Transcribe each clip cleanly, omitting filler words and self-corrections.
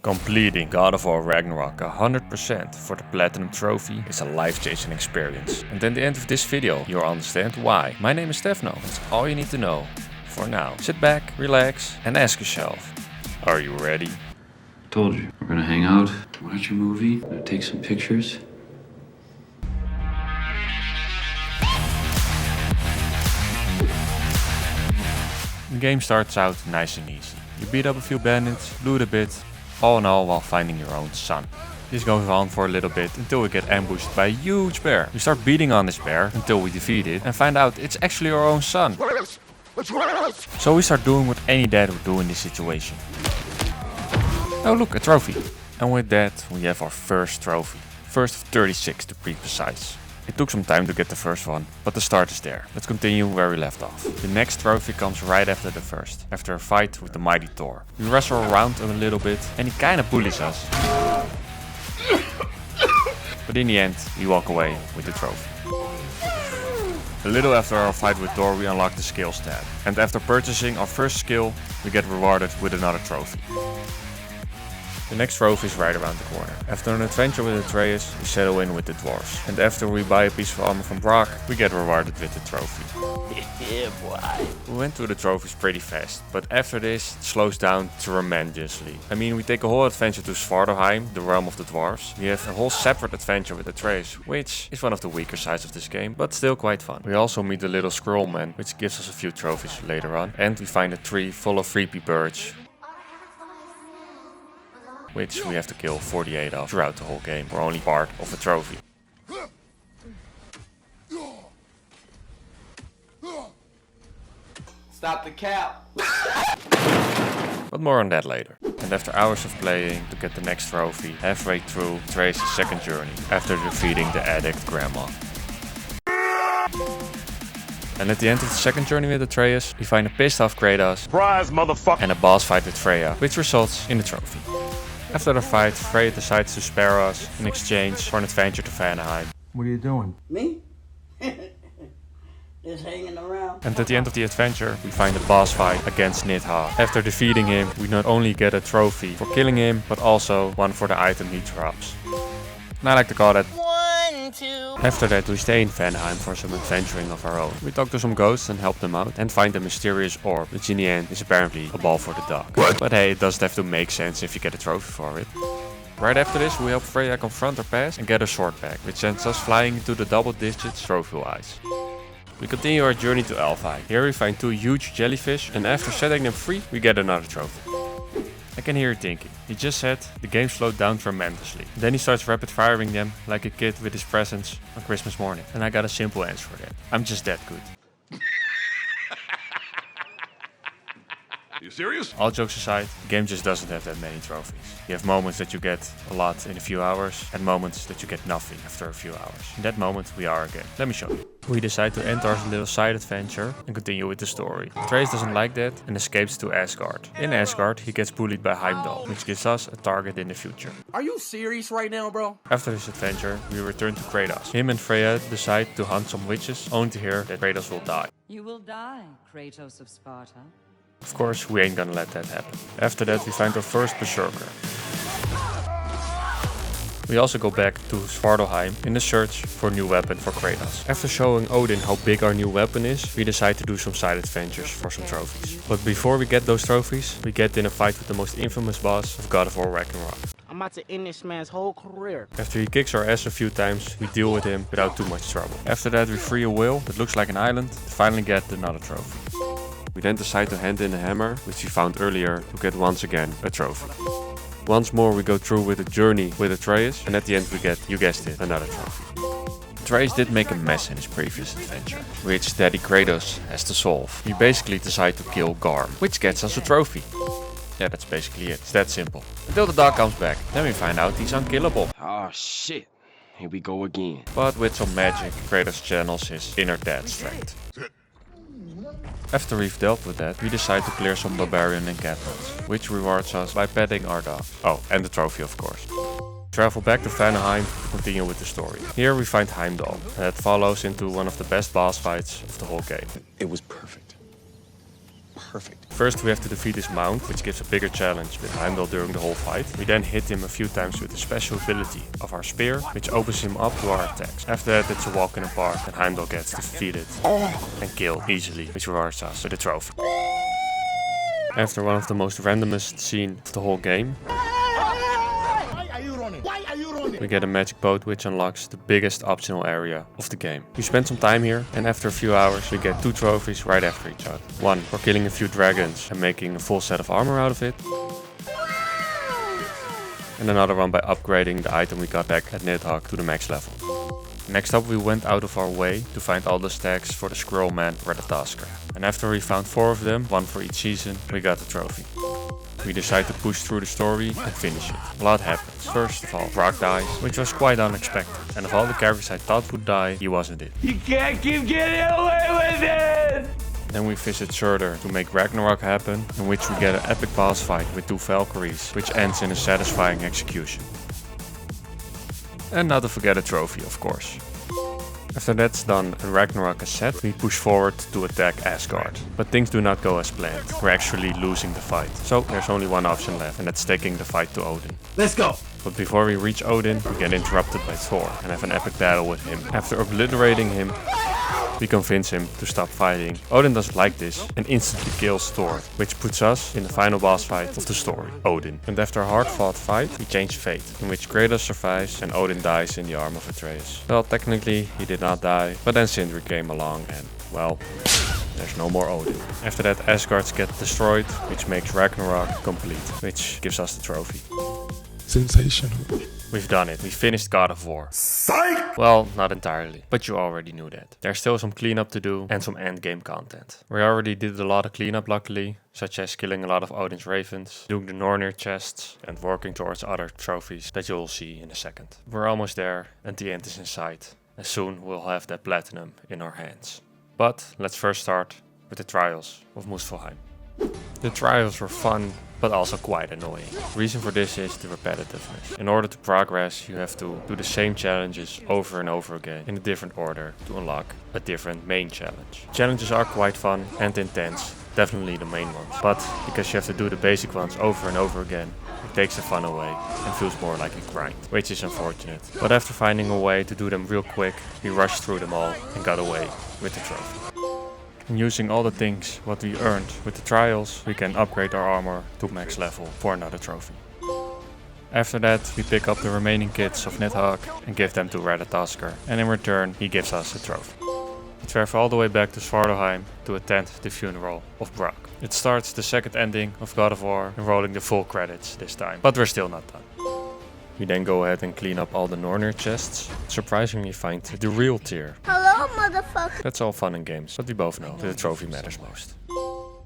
Completing God of War Ragnarök 100% for the Platinum Trophy is a life-changing experience. And at the end of this video you'll understand why. My name is Tefno, that's all you need to know. For now, sit back, relax and ask yourself, are you ready? I told you, we're gonna hang out, watch a movie, we're gonna take some pictures. The game starts out nice and easy. You beat up a few bandits, loot a bit, all in all while finding your own son. This goes on for a little bit until we get ambushed by a huge bear. We start beating on this bear until we defeat it and find out it's actually our own son. So we start doing what any dad would do in this situation. Oh look, a trophy. And with that we have our first trophy. First of 36 to be precise. It took some time to get the first one, but the start is there. Let's continue where we left off. The next trophy comes right after the first, after a fight with the mighty Thor. We wrestle around him a little bit and he kinda bullies us. But in the end, we walk away with the trophy. A little after our fight with Thor, we unlock the skills tab. And after purchasing our first skill, we get rewarded with another trophy. The next trophy is right around the corner. After an adventure with Atreus, we settle in with the dwarves. And after we buy a piece of armor from Brock, we get rewarded with the trophy. Yeah, boy. We went through the trophies pretty fast, but after this, it slows down tremendously. I mean, we take a whole adventure to Svartalfheim, the realm of the dwarves. We have a whole separate adventure with Atreus, which is one of the weaker sides of this game, but still quite fun. We also meet the little squirrel man, which gives us a few trophies later on. And we find a tree full of creepy birds, which we have to kill 48 of throughout the whole game. We're only part of a trophy. Stop the cap. But more on that later. And after hours of playing to get the next trophy, halfway through Trace's second journey, after defeating the addict grandma. And at the end of the second journey with Atreus, we find a pissed off Kratos, Surprise, motherfucker! and a boss fight with Freya, which results in a trophy. After the fight, Freya decides to spare us in exchange for an adventure to Vanaheim. What are you doing? Me? Just hanging around. And at the end of the adventure, we find a boss fight against Nidha. After defeating him, we not only get a trophy for killing him, but also one for the item he drops. And I like to call that 1, 2. After that, we stay in Vanaheim for some adventuring of our own. We talk to some ghosts and help them out, and find a mysterious orb, which in the end is apparently a ball for the dog. But hey, it doesn't have to make sense if you get a trophy for it. Right after this, we help Freya confront her past and get her sword back, which sends us flying into the double digits trophy-wise. We continue our journey to Alfheim. Here we find 2 huge jellyfish, and after setting them free, we get another trophy. I can hear you thinking, he just said the game slowed down tremendously. Then he starts rapid firing them like a kid with his presents on Christmas morning. And I got a simple answer for that. I'm just that good. You serious? All jokes aside, the game just doesn't have that many trophies. You have moments that you get a lot in a few hours and moments that you get nothing after a few hours. In that moment we are again. Let me show you. We decide to end our little side adventure and continue with the story. Trace doesn't like that and escapes to Asgard. In Asgard he gets bullied by Heimdall, which gives us a target in the future. Are you serious right now, bro? After this adventure we return to Kratos. Him and Freya decide to hunt some witches, only to hear that Kratos will die. You will die, Kratos of Sparta. Of course, we ain't gonna let that happen. After that, we find our first Berserker. We also go back to Svartalfheim in the search for a new weapon for Kratos. After showing Odin how big our new weapon is, we decide to do some side adventures for some trophies. But before we get those trophies, we get in a fight with the most infamous boss of God of War Ragnarök. I'm about to end this man's whole career. After he kicks our ass a few times, we deal with him without too much trouble. After that, we free a whale that looks like an island to finally get another trophy. We then decide to hand in a hammer, which we found earlier, to get once again a trophy. Once more we go through with a journey with Atreus, and at the end we get, you guessed it, another trophy. Atreus did make a mess in his previous adventure, which Daddy Kratos has to solve. We basically decide to kill Garm, which gets us a trophy. Yeah, that's basically it. It's that simple. Until the dog comes back, then we find out he's unkillable. Oh shit. Here we go again. But with some magic, Kratos channels his inner dad strength. After we've dealt with that, we decide to clear some barbarian encampments, which rewards us by petting our dog. Oh, and the trophy of course. Travel back to Vanaheim to continue with the story. Here we find Heimdall, and that follows into one of the best boss fights of the whole game. It was perfect. perfect. First we have to defeat his mount, which gives a bigger challenge with Heimdall during the whole fight. We then hit him a few times with the special ability of our spear, which opens him up to our attacks. After that it's a walk in the park and Heimdall gets defeated and killed easily, which rewards us with a trophy. After one of the most randomest scenes of the whole game, we get a magic boat which unlocks the biggest optional area of the game. We spend some time here and after a few hours we get 2 trophies right after each other. One for killing a few dragons and making a full set of armor out of it. And another one by upgrading the item we got back at Nidhogg to the max level. Next up we went out of our way to find all the stacks for the Squirrel Man Ragnarök. And after we found 4 of them, 1 for each season, we got the trophy. We decide to push through the story and finish it. A lot happens. First of all, Brock dies, which was quite unexpected. And of all the characters I thought would die, he wasn't it. You can't keep getting away with it! Then we visit Surtur to make Ragnarök happen, in which we get an epic boss fight with 2 Valkyries, which ends in a satisfying execution. And not to forget a trophy, of course. After that's done and Ragnarök is set, we push forward to attack Asgard. But things do not go as planned. We're actually losing the fight. So there's only one option left, and that's taking the fight to Odin. Let's go! But before we reach Odin, we get interrupted by Thor and have an epic battle with him. After obliterating him, we convince him to stop fighting. Odin doesn't like this and instantly kills Thor, which puts us in the final boss fight of the story, Odin. And after a hard fought fight, we change fate, in which Kratos survives and Odin dies in the arm of Atreus. Well, technically he did not die, but then Sindri came along and, well, there's no more Odin. After that Asgard gets destroyed, which makes Ragnarök complete, which gives us the trophy. Sensational. We've done it. We finished God of War. Psych! Well, not entirely, but you already knew that. There's still some cleanup to do and some endgame content. We already did a lot of cleanup luckily, such as killing a lot of Odin's ravens, doing the Nornir chests and working towards other trophies that you'll see in a second. We're almost there and the end is in sight, and soon we'll have that platinum in our hands. But let's first start with the trials of Muspelheim. The trials were fun, but also quite annoying. The reason for this is the repetitiveness. In order to progress, you have to do the same challenges over and over again in a different order to unlock a different main challenge. Challenges are quite fun and intense, definitely the main ones. But because you have to do the basic ones over and over again, it takes the fun away and feels more like a grind, which is unfortunate. But after finding a way to do them real quick, we rushed through them all and got away with the trophy. And using all the things what we earned with the trials, we can upgrade our armor to max level for another trophy. After that, we pick up the remaining kits of Nidhogg and give them to Ragnarök, and in return he gives us a trophy. We travel all the way back to Svartalfheim to attend the funeral of Brock. It starts the second ending of God of War, enrolling the full credits this time, but we're still not done. We then go ahead and clean up all the Nornir chests. Surprisingly find the real tier. Hello, motherfucker. That's all fun and games, but we both know that the trophy matters most.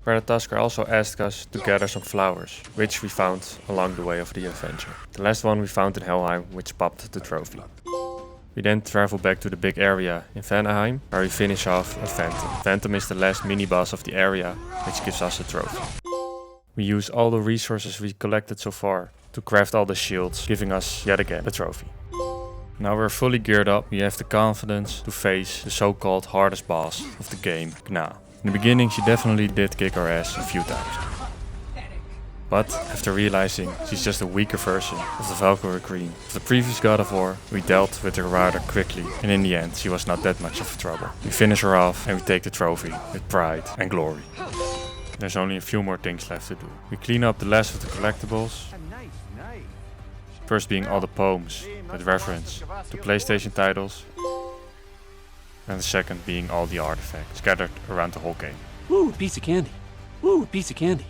Ragnarök also asked us to gather some flowers, which we found along the way of the adventure. The last one we found in Helheim, which popped the trophy. We then travel back to the big area in Vanaheim, where we finish off a Phantom. Phantom is the last mini-boss of the area, which gives us a trophy. We use all the resources we collected so far to craft all the shields, giving us yet again a trophy. Now we're fully geared up, we have the confidence to face the so-called hardest boss of the game, Gna. In the beginning she definitely did kick our ass a few times. But after realizing she's just a weaker version of the Valkyrie Queen of the previous God of War, we dealt with her rather quickly, and in the end she was not that much of a trouble. We finish her off and we take the trophy with pride and glory. There's only a few more things left to do. We clean up the last of the collectibles. First being all the poems with reference to PlayStation titles. And the second being all the artifacts scattered around the whole game. Woo, piece of candy. Woo, piece of candy.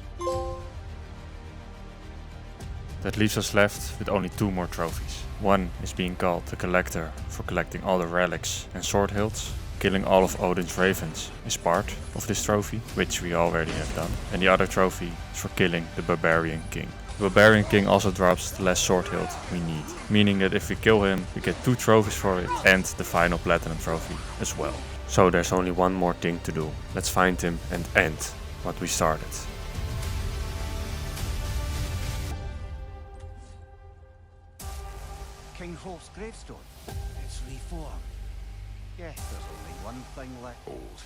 That leaves us left with only 2 more trophies. One is being called the Collector for collecting all the relics and sword hilts. Killing all of Odin's ravens is part of this trophy, which we already have done. And the other trophy is for killing the Barbarian King. The Barbarian King also drops the last sword hilt we need, meaning that if we kill him, we get 2 trophies for it and the final platinum trophy as well. So there's only one more thing to do. Let's find him and end what we started. King Hrolf's gravestone. It's reformed. Yes, there's only one thing left. Old.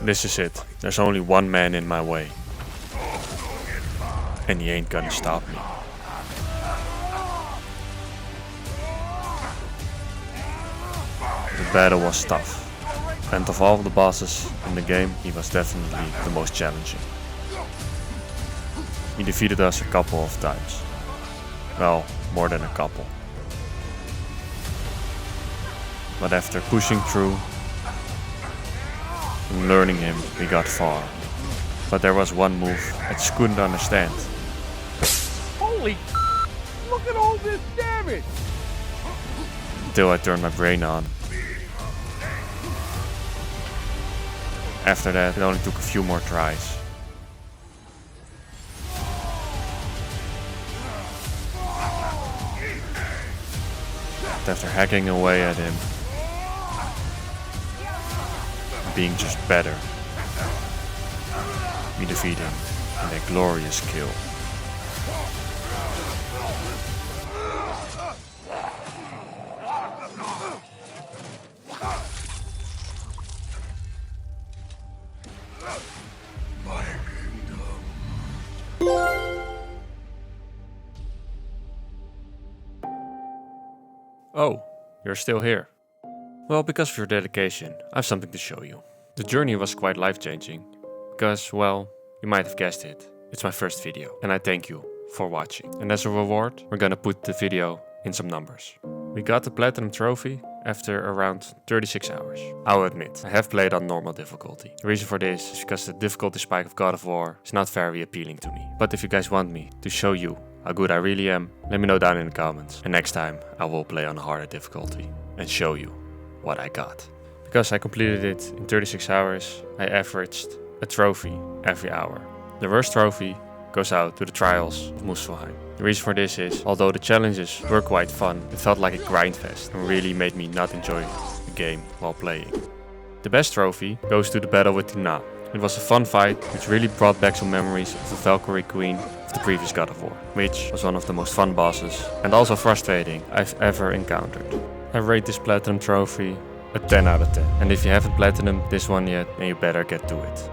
This is it. There's only one man in my way. And he ain't gonna stop me. The battle was tough. And of all the bosses in the game, he was definitely the most challenging. He defeated us a couple of times. Well, more than a couple. But after pushing through and learning him, we got far. But there was one move I just couldn't understand. Holy look at all this damage! Until I turned my brain on. After that, it only took a few more tries. After hacking away at him, being just better, we defeat him in a glorious kill. Oh, you're still here. Well, because of your dedication, I have something to show you. The journey was quite life-changing, because, well, you might have guessed it, it's my first video, and I thank you for watching. And as a reward, we're gonna put the video in some numbers. We got the Platinum Trophy after around 36 hours. I'll admit, I have played on normal difficulty. The reason for this is because the difficulty spike of God of War is not very appealing to me. But if you guys want me to show you how good I really am, let me know down in the comments. And next time I will play on a harder difficulty and show you what I got. Because I completed it in 36 hours, I averaged a trophy every hour. The worst trophy goes out to the Trials of Muspelheim. The reason for this is, although the challenges were quite fun, it felt like a grind fest and really made me not enjoy the game while playing. The best trophy goes to the battle with Tina. It was a fun fight which really brought back some memories of the Valkyrie Queen of the previous God of War, which was one of the most fun bosses and also frustrating I've ever encountered. I rate this Platinum Trophy a 10 out of 10. And if you haven't Platinum this one yet, then you better get to it.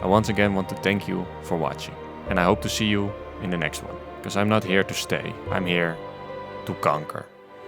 I once again want to thank you for watching. And I hope to see you in the next one. Because I'm not here to stay, I'm here to conquer.